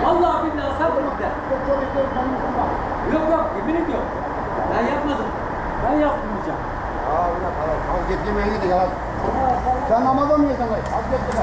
Vallahi billahi sabırlık de. Yok yok, yemin ediyorum. Ben yapmadım. Ben yapmayacağım. Ya bırak, al git yemeğini de yalan. Sen namaza mı yedin? Az git de.